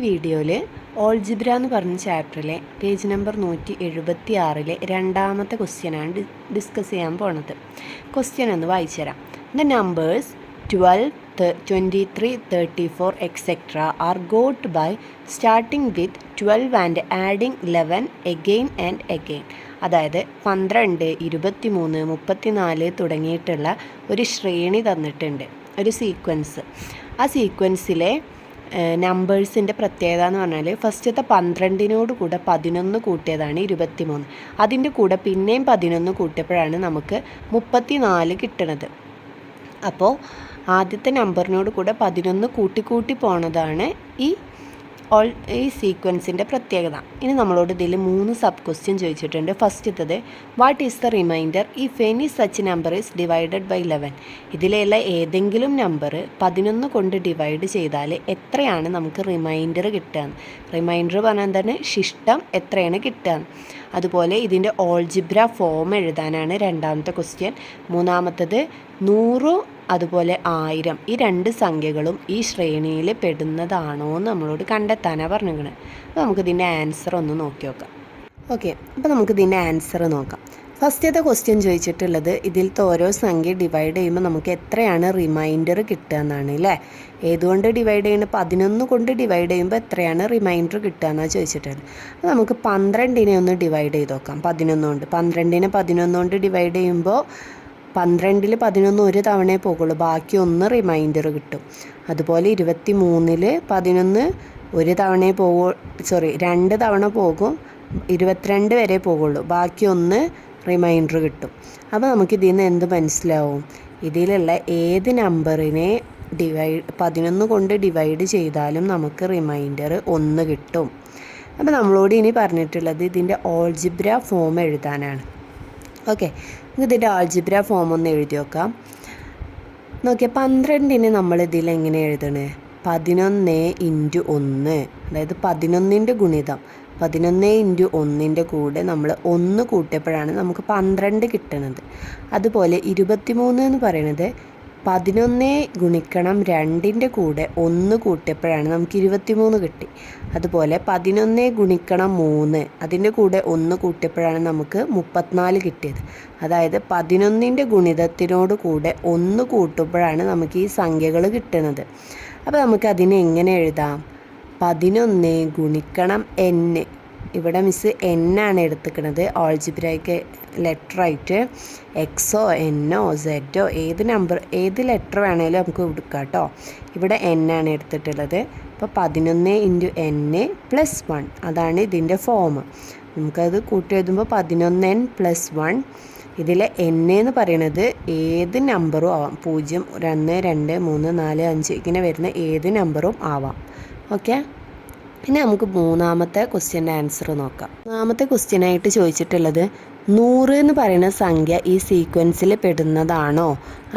വീഡിയോയിൽ ഓൾജിബ്ര എന്ന് പറഞ്ഞ ചാപ്റ്ററിലെ പേജ് നമ്പർ 176 രണ്ടാമത്തെ ക്വസ്റ്റ്യനാണ് ഡിസ്കസ് ചെയ്യാൻ പോണത്. ക്വസ്റ്റ്യൻ ഒന്ന് വായിച്ചു തരാം. The numbers 12, 23, 34 etc. are got by starting with 12 and adding 11 again and again. അതായത് 12, 23, 34 തുടങ്ങിയിട്ടുള്ള ഒരു ശ്രേണി തന്നിട്ടുണ്ട്, ഒരു സീക്വൻസ്. ആ സീക്വൻസിലെ നമ്പേഴ്സിൻ്റെ പ്രത്യേകത എന്ന് പറഞ്ഞാൽ ഫസ്റ്റത്തെ 12 കൂടെ 11 കൂട്ടിയതാണ് 23. അതിൻ്റെ കൂടെ പിന്നെയും 11 കൂട്ടിയപ്പോഴാണ് നമുക്ക് 34 കിട്ടുന്നത്. അപ്പോൾ ആദ്യത്തെ നമ്പറിനോട് കൂടെ 11 കൂട്ടി പോണതാണ് ഈ സീക്വൻസിൻ്റെ പ്രത്യേകത. ഇനി നമ്മളോട് ഇതിൽ 3 സബ് ക്വസ്റ്റ്യൻ ചോദിച്ചിട്ടുണ്ട്. ഫസ്റ്റത്തത്, what is the remainder if any such number is divided by 11? ഇതിലുള്ള ഏതെങ്കിലും നമ്പർ 11 കൊണ്ട് ഡിവൈഡ് ചെയ്താൽ എത്രയാണ് നമുക്ക് റിമൈൻഡർ കിട്ടുക? റിമൈൻഡർ പറഞ്ഞാൽ എന്താണ്? ശിഷ്ടം എത്രയാണ് കിട്ടുക. അതുപോലെ ഇതിൻ്റെ ഓൾജിബ്ര ഫോം എഴുതാനാണ് രണ്ടാമത്തെ ക്വസ്റ്റ്യൻ. മൂന്നാമത്തത് 100 അതുപോലെ 1000 ഈ 2 സംഖ്യകളും ഈ ശ്രേണിയിൽ പെടുന്നതാണോ എന്ന് നമ്മളോട് കണ്ടെത്താനാണ് പറഞ്ഞിരിക്കുന്നത്. അപ്പോൾ നമുക്കിതിൻ്റെ ആൻസർ ഒന്ന് നോക്കി നോക്കാം. ഓക്കെ, അപ്പോൾ നമുക്കിതിൻ്റെ ആൻസർ നോക്കാം. ഫസ്റ്റത്തെ ക്വസ്റ്റ്യൻ ചോദിച്ചിട്ടുള്ളത് ഇതിലത്തെ ഓരോ സംഖ്യ ഡിവൈഡ് ചെയ്യുമ്പോൾ നമുക്ക് എത്രയാണ് റിമൈൻഡർ കിട്ടുക എന്നാണ് അല്ലേ. ഏതുകൊണ്ട് ഡിവൈഡ് ചെയ്യുന്നത്? 11 കൊണ്ട് ഡിവൈഡ് ചെയ്യുമ്പോൾ എത്രയാണ് റിമൈൻഡർ കിട്ടുക എന്നാണ് ചോദിച്ചിട്ടുള്ളത്. അപ്പോൾ നമുക്ക് 12നെ ഒന്ന് ഡിവൈഡ് ചെയ്ത് നോക്കാം. 11 കൊണ്ട് 12നെ 11 കൊണ്ട് ഡിവൈഡ് ചെയ്യുമ്പോൾ 12ൽ 11 ഒരു തവണയേ പോകുള്ളൂ, ബാക്കി 1 റിമൈൻഡർ കിട്ടും. അതുപോലെ 23ൽ 11 ഒരു തവണയേ സോറി 2 തവണ പോകും, 22 വരെ പോകുള്ളൂ, ബാക്കി 1 റിമൈൻഡർ കിട്ടും. അപ്പോൾ നമുക്കിതിൽ നിന്ന് എന്ത് മനസ്സിലാവും? ഇതിലുള്ള ഏത് നമ്പറിനെ 11 കൊണ്ട് ഡിവൈഡ് ചെയ്താലും നമുക്ക് റിമൈൻഡർ 1 കിട്ടും. അപ്പോൾ നമ്മളോട് ഇനി പറഞ്ഞിട്ടുള്ളത് ഇതിൻ്റെ ഓൾജിബ്ര ഫോം എഴുതാനാണ്. ഓക്കെ, ഇതിൻ്റെ ആൾജിബ്ര ഫോം ഒന്ന് എഴുതി നോക്കാം. നോക്കിയാൽ 12ന് നമ്മൾ ഇതിൽ എങ്ങനെ എഴുതണേ? 11 × 1, അതായത് 11ൻ്റെ ഗുണിതം. 11 × 1ൻ്റെ കൂടെ നമ്മൾ 1 കൂട്ടിയപ്പോഴാണ് നമുക്ക് 12 കിട്ടുന്നത്. അതുപോലെ 23 എന്ന് പറയുന്നത് 11 ഗുണിക്കണം 2ൻ്റെ കൂടെ 1 കൂട്ടിയപ്പോഴാണ് നമുക്ക് 23 കിട്ടി. അതുപോലെ 11 ഗുണിക്കണം 3 അതിൻ്റെ കൂടെ 1 കൂട്ടിയപ്പോഴാണ് നമുക്ക് 34 കിട്ടിയത്. അതായത് 11ൻ്റെ ഗുണിതത്തിനോട് കൂടെ 1 കൂട്ടുമ്പോഴാണ് നമുക്ക് ഈ സംഖ്യകൾ കിട്ടുന്നത്. അപ്പോൾ നമുക്ക് അതിനെ എങ്ങനെ എഴുതാം? 11 ഗുണിക്കണം n. ഇവിടെ മിസ് n ആണ് എടുത്തിക്കുന്നത് ഓൾജിബ്രയ്ക്ക് ലെറ്ററായിട്ട്. എക്സോ എന്നോ സെഡോ ഏത് ലെറ്റർ വേണേലും നമുക്ക് എടുക്കാം കേട്ടോ. ഇവിടെ n ആണ് എടുത്തിട്ടുള്ളത്. അപ്പോൾ 11 × n + 1 അതാണ് ഇതിൻ്റെ ഫോം. നമുക്കത് കൂട്ടി എഴുതുമ്പോൾ 11n + 1. ഇതിലെ n എന്ന് പറയുന്നത് ഏത് നമ്പറും ആവാം. 0, 1, 2, 3, 4, 5 ഇങ്ങനെ വരുന്ന ഏത് നമ്പറും ആവാം. ഓക്കെ, പിന്നെ നമുക്ക് മൂന്നാമത്തെ ക്വസ്റ്റ്യൻ്റെ ആൻസർ നോക്കാം. മൂന്നാമത്തെ ക്വസ്റ്റ്യനായിട്ട് ചോദിച്ചിട്ടുള്ളത് 100 എന്ന് പറയുന്ന സംഖ്യ ഈ സീക്വൻസിൽ പെടുന്നതാണോ,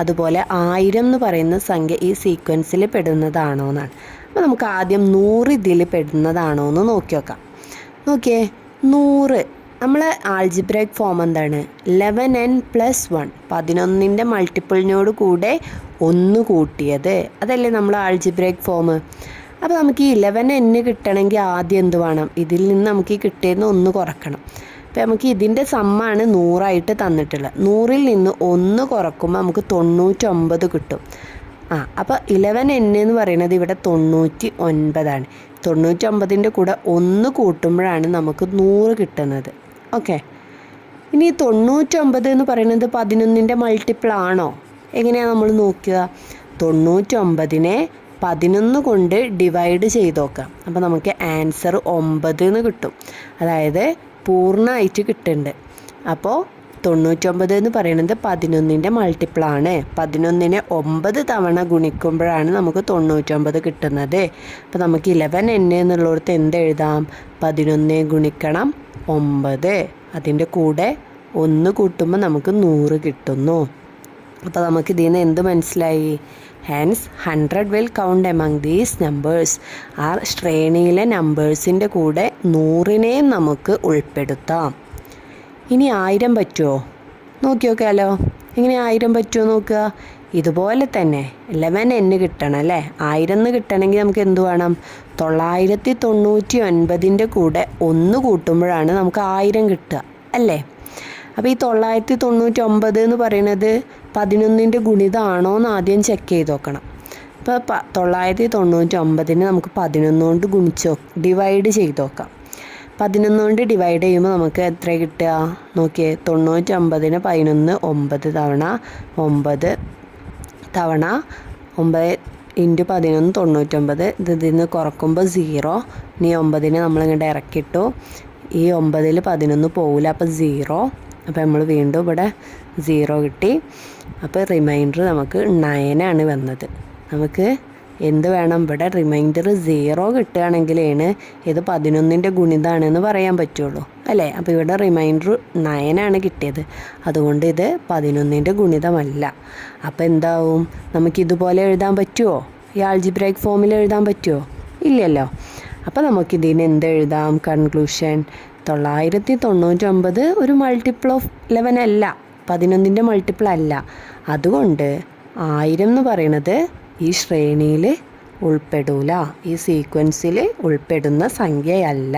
അതുപോലെ 1000 എന്ന് പറയുന്ന സംഖ്യ ഈ സീക്വൻസിൽ പെടുന്നതാണോ എന്നാണ്. അപ്പോൾ നമുക്ക് ആദ്യം 100 ഇതിൽ പെടുന്നതാണോ എന്ന് നോക്കി നോക്കാം. നോക്കിയേ, 100 നമ്മളെ ആൾജിബ്രൈക് ഫോം എന്താണ്? 11n + 1, 11ൻ്റെ മൾട്ടിപ്പിളിനോട് കൂടെ 1 കൂട്ടിയത്, അതല്ലേ നമ്മൾ ആൾജിബ്രൈക് ഫോം. അപ്പോൾ നമുക്ക് ഈ 11n കിട്ടണമെങ്കിൽ ആദ്യം എന്ത് വേണം? ഇതിൽ നിന്ന് നമുക്ക് ഈ കിട്ടിയതെന്ന് 1 കുറക്കണം. അപ്പോൾ നമുക്ക് ഇതിൻ്റെ സമ്മാണ് 100 തന്നിട്ടുള്ളത്. 100ൽ നിന്ന് 1 കുറക്കുമ്പോൾ നമുക്ക് 99 കിട്ടും. അപ്പോൾ 11n എന്ന് പറയുന്നത് ഇവിടെ 99ആണ്. 99ൻ്റെ കൂടെ 1 കൂട്ടുമ്പോഴാണ് നമുക്ക് 100 കിട്ടുന്നത്. ഓക്കെ, ഇനി 99 എന്ന് പറയുന്നത് 11ൻ്റെ മൾട്ടിപ്പിൾ ആണോ? എങ്ങനെയാണ് നമ്മൾ നോക്കുക? 99നെ 11 കൊണ്ട് ഡിവൈഡ് ചെയ്ത് നോക്കാം. അപ്പോൾ നമുക്ക് ആൻസർ 9 എന്ന് കിട്ടും. അതായത് പൂർണ്ണമായിട്ട് കിട്ടുന്നുണ്ട്. അപ്പോൾ 99 എന്ന് പറയുന്നത് 11ൻ്റെ മൾട്ടിപ്പിളാണ്. 11നെ 9 തവണ ഗുണിക്കുമ്പോഴാണ് നമുക്ക് 99 കിട്ടുന്നത്. അപ്പോൾ നമുക്ക് 11n എന്നുള്ളിടത്ത് എന്ത് എഴുതാം? 11 ഗുണിക്കണം 9, അതിൻ്റെ കൂടെ 1 കൂട്ടുമ്പോൾ നമുക്ക് 100 കിട്ടുന്നു. അപ്പോൾ നമുക്ക് ഇതിൽ നിന്ന് എന്ത് മനസ്സിലായി? Hence 100 will count among these numbers. ആ ശ്രേണിയിലെ നമ്പേഴ്സിൻ്റെ കൂടെ 100നെയും നമുക്ക് ഉൾപ്പെടുത്താം. ഇനി 1000 പറ്റുമോ? നോക്കി നോക്കാമല്ലോ. എങ്ങനെ 1000 പറ്റുമോ നോക്കുക. ഇതുപോലെ തന്നെ 11n കിട്ടണം അല്ലേ? 1000 കിട്ടണമെങ്കിൽ നമുക്ക് എന്ത് വേണം? 999ൻ്റെ കൂടെ 1 കൂട്ടുമ്പോഴാണ് നമുക്ക് 1000 കിട്ടുക അല്ലേ? അപ്പോൾ ഈ 999 എന്ന് പറയുന്നത് 11ൻ്റെ ഗുണിതമാണോ എന്ന് ആദ്യം ചെക്ക് ചെയ്ത് നോക്കണം. ഇപ്പോൾ 999നെ നമുക്ക് 11 കൊണ്ട് ഡിവൈഡ് ചെയ്ത് നോക്കാം. 11 കൊണ്ട് ഡിവൈഡ് ചെയ്യുമ്പോൾ നമുക്ക് എത്ര കിട്ടുക നോക്കിയേ? 99നെ 11 9 തവണ 9 തവണ 9 ഇൻറ്റു 11 99. ഇതിൽ നിന്ന് കുറക്കുമ്പോൾ 0. ഇനി 9നെ നമ്മളിങ്ങോട്ട് ഇറക്കിയിട്ടു. ഈ 9ൽ 11 പോകില്ല, അപ്പോൾ 0. അപ്പോൾ നമ്മൾ വീണ്ടും ഇവിടെ 0 കിട്ടി. അപ്പോൾ റിമൈൻഡർ നമുക്ക് 9 ആണ് വന്നത്. നമുക്ക് എന്ത് വേണം? ഇവിടെ റിമൈൻഡർ 0 കിട്ടുകയാണെങ്കിലാണ് ഇത് 11ൻ്റെ ഗുണിതമാണെന്ന് പറയാൻ പറ്റുള്ളൂ അല്ലേ? അപ്പോൾ ഇവിടെ റിമൈൻഡർ 9 ആണ് കിട്ടിയത്. അതുകൊണ്ട് ഇത് 11ൻ്റെ ഗുണിതമല്ല. അപ്പോൾ എന്താവും? നമുക്കിതുപോലെ എഴുതാൻ പറ്റുമോ? ഈ ആൾജിബ്രൈക് ഫോമിൽ എഴുതാൻ പറ്റുമോ? ഇല്ലല്ലോ. അപ്പോൾ നമുക്കിതിന് എന്തെഴുതാം? കൺക്ലൂഷൻ 999 ഒരു മൾട്ടിപ്പിൾ ഓഫ് 11 അല്ല, 11ൻ്റെ മൾട്ടിപ്പിൾ അല്ല. അതുകൊണ്ട് 1000 എന്ന് പറയുന്നത് ഈ ശ്രേണിയിൽ ഉൾപ്പെടൂല, ഈ സീക്വൻസിൽ ഉൾപ്പെടുന്ന സംഖ്യയല്ല.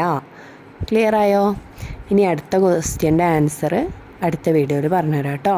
ക്ലിയർ ആയോ? ഇനി അടുത്ത ക്വസ്റ്റ്യൻ്റെ ആൻസർ അടുത്ത വീഡിയോയിൽ പറഞ്ഞുതരാം കേട്ടോ.